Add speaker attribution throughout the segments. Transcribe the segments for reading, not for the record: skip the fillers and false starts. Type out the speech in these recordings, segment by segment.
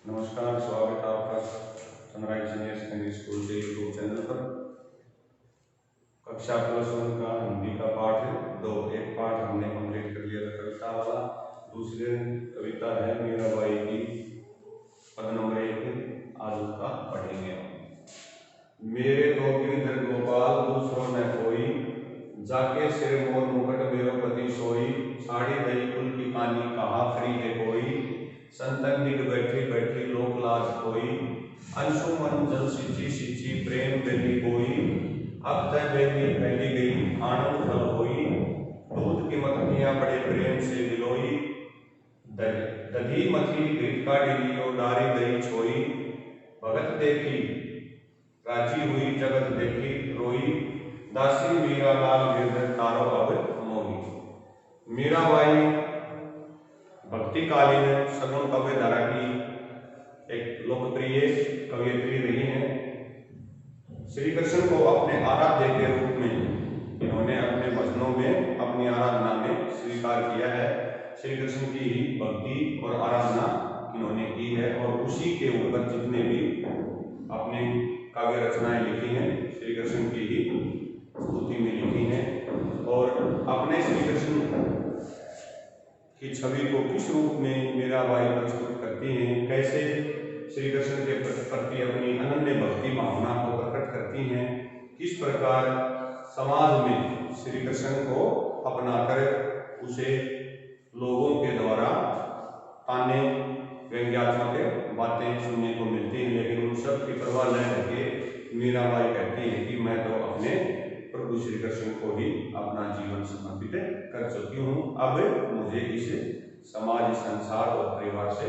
Speaker 1: नमस्कार, स्वागत है आपका सनराइज सीनियर सेकेंडरी स्कूल के यूट्यूब चैनल पर। कक्षा +1 का हिंदी का पाठ दो एक पाठ हमने कंप्लीट कर लिया था कविता वाला। दूसरे कविता है मीराबाई की पद नंबर 1, आज उसका पढ़ेंगे। मेरे तो गिरधर गोपाल दूसरों न कोई, जाके सिर मोर मुकुट मेरो पति सोई, साड़ी दही कुल की कहानी कहा खरी है कोई, संतन दिग बैठी बैठी लोक लाज कोई, अंशुमन जल सिंची सिंची प्रेम बेली कोई, अब तय बेली फैली गई आनंद फल होई, दूध की मथनियां बड़े प्रेम से दिलोई, दधी मथी घृत का डिलियो डारी दही छोई, भगत देखी राजी हुई जगत देखी रोई, दासी मीरा लाल गिरधर तारो अब मोही। मीराबाई भक्ति कालीन सगुण काव्य धारा की एक लोकप्रिय कवयित्री रही है। श्री कृष्ण को अपने आराध्य के रूप में इन्होंने अपने भजनों में अपनी आराधना में स्वीकार किया है। श्री कृष्ण की ही भक्ति और आराधना इन्होंने की है और उसी के ऊपर जितने भी अपने काव्य रचनाएं लिखी हैं श्री कृष्ण की ही स्तुति में लिखी हैं। और अपने श्री कृष्ण की छवि को किस रूप में मीराबाई प्रस्तुत करती हैं, कैसे श्री कृष्ण के प्रति अपनी अनन्य भक्ति भावना को प्रकट करती हैं, किस प्रकार समाज में श्री कृष्ण को अपनाकर उसे लोगों के द्वारा ताने व्यंग्यात्मक बातें सुनने को मिलती हैं, लेकिन उन सब की परवाह न करके मीराबाई कहती है कि मैं तो अपने प्रभु श्री कृष्ण को ही अपना जीवन समर्पित कर चुकी हूँ। अब मुझे इस समाज, संसार और परिवार से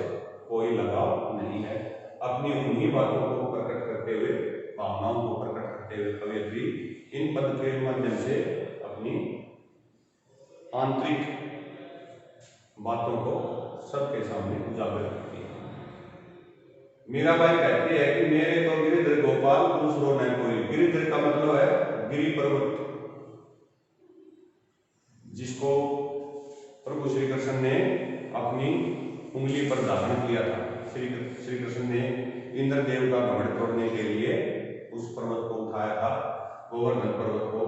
Speaker 1: कोई लगाव नहीं है। अपनी उन्हीं बातों को प्रकट करते हुए, भावनाओं को प्रकट करते हुए कवयित्री इन पद के माध्यम से अपनी आंतरिक बातों को सबके सामने उजागर करती है। मीराबाई कहती है कि मेरे तो गिरिधर गोपाल दूसरों न कोई। गिरिधर का मतलब है गिरि पर्वत, जिसको प्रभु श्री कृष्ण ने अपनी उंगली पर धारण किया था। श्री कृष्ण ने इंद्रदेव का घमंड तोड़ने के लिए उस पर्वत को उठाया था, गोवर्धन पर्वत को।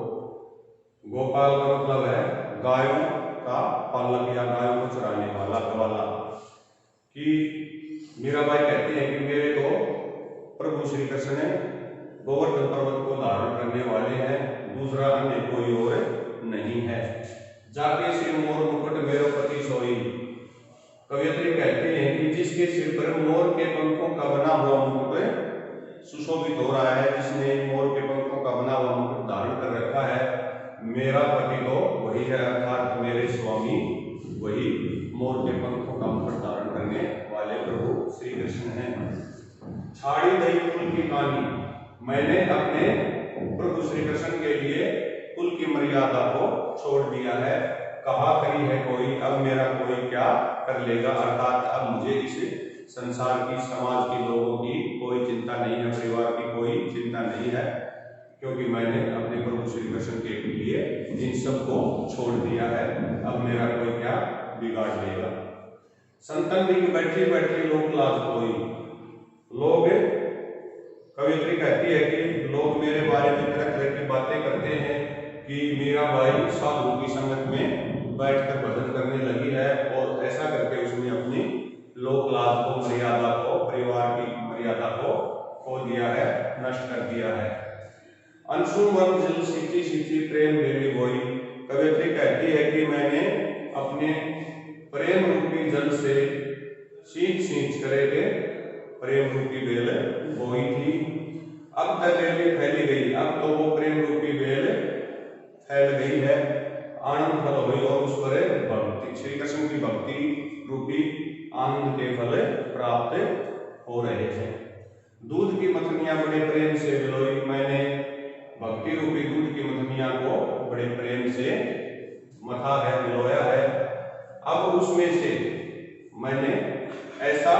Speaker 1: गोपाल का मतलब है गायों का पालक या गायों को चराने वाला, ग्वाला। कि मीराबाई कहती है कि मेरे तो प्रभु श्री कृष्ण ने गोवर्धन पर्वत को धारण करने वाले हैं, दूसरा अन्य कोई और नहीं है। जाके सिर मोर मुकुट मेरो पति सोई। कवयित्री कहते हैं कि जिसके सिर पर मोर के पंखों का बना हुआ मुकुट सुशोभित हो रहा है, जिसने मोर के पंखों का बना हुआ मुकुट धारण कर रखा है, मेरा पति तो वही है, अर्थात मेरे स्वामी वही मोर के पंखों का मुकुट धारण करने वाले प्रभु श्री कृष्ण हैं। छाड़ी दही कुल की कहानी, मैंने अपने प्रभु श्री कृष्ण के लिए कुल की मर्यादा को छोड़ दिया है। कहा करी है कोई, अब मेरा कोई क्या कर लेगा, अर्थात अब मुझे इस संसार की, समाज के लोगों की कोई चिंता नहीं है, परिवार की कोई चिंता नहीं है, क्योंकि मैंने अपने प्रभु श्री कृष्ण के लिए इन सब को छोड़ दिया है। अब मेरा कोई क्या बिगाड़ लेगा। संतन दिग बैठी बैठी लोक लाज कोई। लोग, कवियत्री कहती है कि लोग मेरे बारे में तरह तरह की बातें करते हैं कि मीराबाई साधु की संगत में बैठकर भजन करने लगी है, और ऐसा करके उसने अपनी लोक लाज को, मर्यादा को, परिवार की मर्यादा को खो दिया है, नष्ट कर दिया है। अंशुमन जल सिंची सिंची प्रेम बेली बोई। कवियत्री कहती है कि मैंने अपने प्रेम रूपी जल से सींच सींच करके प्रेम रूपी बेल बोई थी। अब तक बेली फैली गई, अब तो वो प्रेम रूपी बेल फैल गई है, आनंद फल हुई, और उस पर भक्ति, श्री कृष्ण की भक्ति रूपी आनंद के फल प्राप्त हो रहे हैं। दूध की मथनियां बड़े प्रेम से बिलोई। मैंने भक्ति रूपी दूध की मथनियां को बड़े प्रेम से मथा है, बिलोया है। अब उसमें से मैंने ऐसा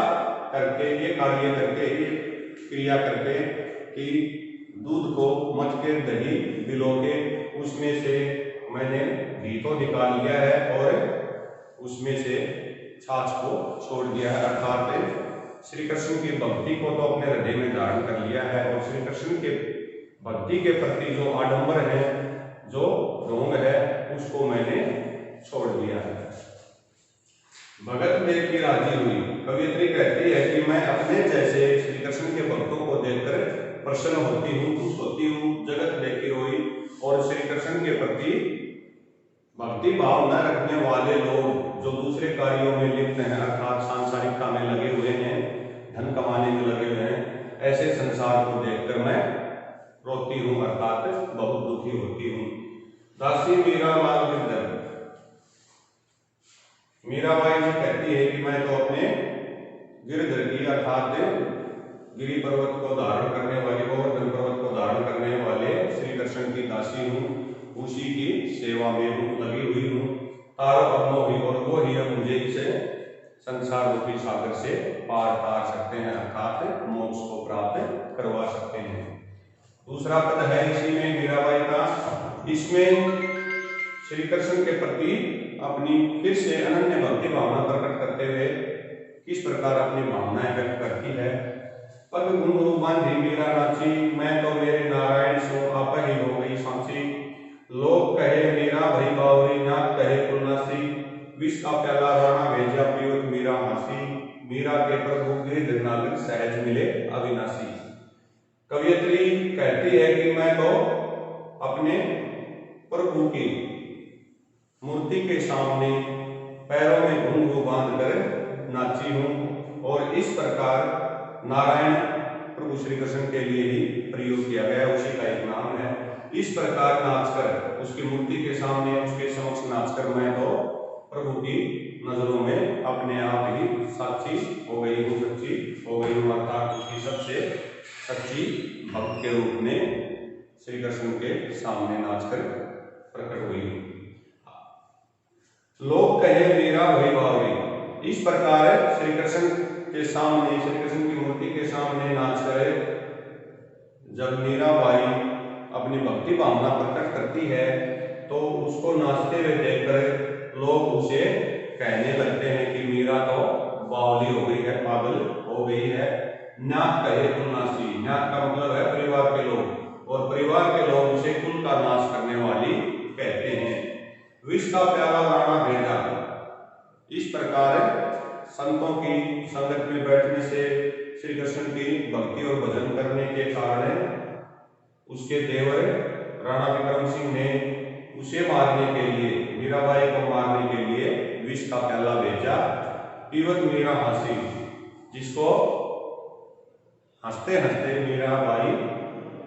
Speaker 1: करके, ये कार्य करके, ये क्रिया करके कि दूध को मथ के, दही बिलो के, उसमें से मैंने घी तो निकाल लिया है और उसमें से छाछ को छोड़ दिया है, अर्थात श्री कृष्ण की भक्ति को तो अपने हृदय में धारण कर लिया है और श्री कृष्ण के भक्ति के प्रति जो आडंबर है, जो ढोंग है, उसको मैंने छोड़ दिया है। भगत देख के राजी हुई। कवियत्री कहती है कि मैं अपने जैसे श्री कृष्ण के भक्तों को देखकर प्रसन्न होती हूँ, खुश होती हूँ। जगत देख के रोई। और श्री कृष्ण के प्रति भक्ति भाव न रखने वाले लोग जो दूसरे कार्यों में लिप्त हैं, अर्थात सांसारिकता में लगे हुए हैं, धन कमाने में लगे हुए हैं, ऐसे संसार को देखकर मैं रोती हूँ, अर्थात बहुत दुखी होती हूँ। दासी मीरा लाल गिरधर। मीराबाई जी कहती है कि मैं तो अपने गिरधर की अर्थात गिरि पर्वत को धारण करने वाले, गोवर्धन पर्वत को धारण करने वाले श्री कृष्ण की दासी हूँ, उसी की सेवा में हूँ, लगी हुई हूँ। तारो अपनो ही, और वो ही अब मुझे इसे संसार रूपी सागर से पार तार सकते हैं, अर्थात मोक्ष को प्राप्त करवा सकते हैं। दूसरा पद है इसी में मीराबाई का। इसमें श्री कृष्ण के प्रति अपनी फिर से अनन्य भक्ति भावना प्रकट करते हुए किस प्रकार अपनी भावनाएं व्यक्त करती है। पग घुंघरू बांधी मीरा नाची, मैं तो मेरे नारायण सो आप ही हो गई सांसी। लोग कहे मीरा भई बावरी, नाथ कहे कुलनासी। विष का प्याला राणा भेजा, पीवत मीरा हासी। मीरा के प्रभु गिरधर नागर, सहज मिले अविनाशी। कवियत्री कहती है कि मैं तो अपने प्रभु की मूर्ति के सामने पैरों में घुंघरू बांधकर नाची हूँ। और इस प्रकार नारायण प्रभु श्री कृष्ण के लिए ही प्रयोग किया गया, उसी का एक नाम है। इस प्रकार नाचकर उसकी मूर्ति के सामने, उसके समक्ष नाचकर मैं तो प्रभु की नजरों में अपने आप ही साक्षी हो गई हूँ, सच्ची हो गई हूँ, अर्थात उसकी सबसे सच्ची भक्त के रूप में श्री कृष्ण के सामने नाचकर प्रकट हुई हूँ। लोग कहे मीरा भई बावरी। इस प्रकार श्री कृष्ण के सामने, श्री कृष्ण की मूर्ति के सामने नाचकर जब मीराबाई अपनी भक्ति भावना प्रकट करती है तो उसको नाचते हुए देखकर लोग उसे कहने लगते हैं कि मीरा तो बावली हो गई है, पागल हो गई है। नाथ कहे कुलनाशी, नाथ का मतलब है परिवार के लोग, और परिवार के लोग उसे कुल का नाश करने वाली कहते हैं। विष का प्याला राणा भेजा। इस प्रकार संतों की संगत में बैठने से, श्री कृष्ण की भक्ति और भजन करने के कारण उसके देवर राणा विक्रम सिंह ने उसे मारने के लिए, मीराबाई को मारने के लिए विष का प्याला भेजा। पीवत मीरा हासी, जिसको हंसते हंसते मीराबाई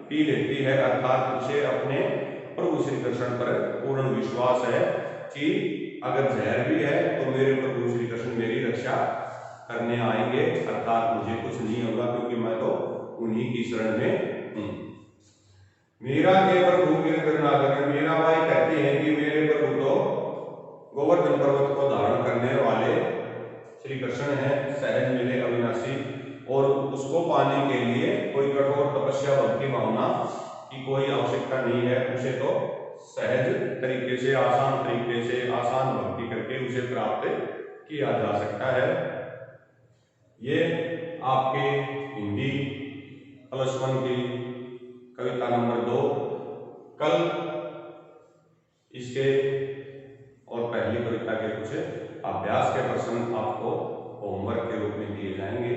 Speaker 1: पी लेती है, अर्थात उसे अपने प्रभु श्री कृष्ण पर पूर्ण विश्वास है कि अगर जहर भी है तो मेरे प्रभु श्री कृष्ण मेरी रक्षा करने आएंगे, अर्थात मुझे कुछ नहीं होगा क्योंकि मैं तो उन्हीं की शरण में हूँ। मीरा के प्रभु गिरधर नागर। मीराबाई कहती है कि मेरे प्रभु तो गोवर्धन पर्वत को धारण करने वाले श्री कृष्ण है, सहज मिले अविनाशी, और उसको पाने के लिए कोई कठोर तपस्या भक्ति भावना की कोई आवश्यकता नहीं है। उसे तो सहज तरीके से, आसान तरीके से, आसान भक्ति करके उसे प्राप्त किया जा सकता है। ये आपके हिंदी +1 की कविता नंबर 2। कल इसके और पहली कविता के कुछ अभ्यास के प्रश्न आपको होमवर्क के रूप में दिए जाएंगे।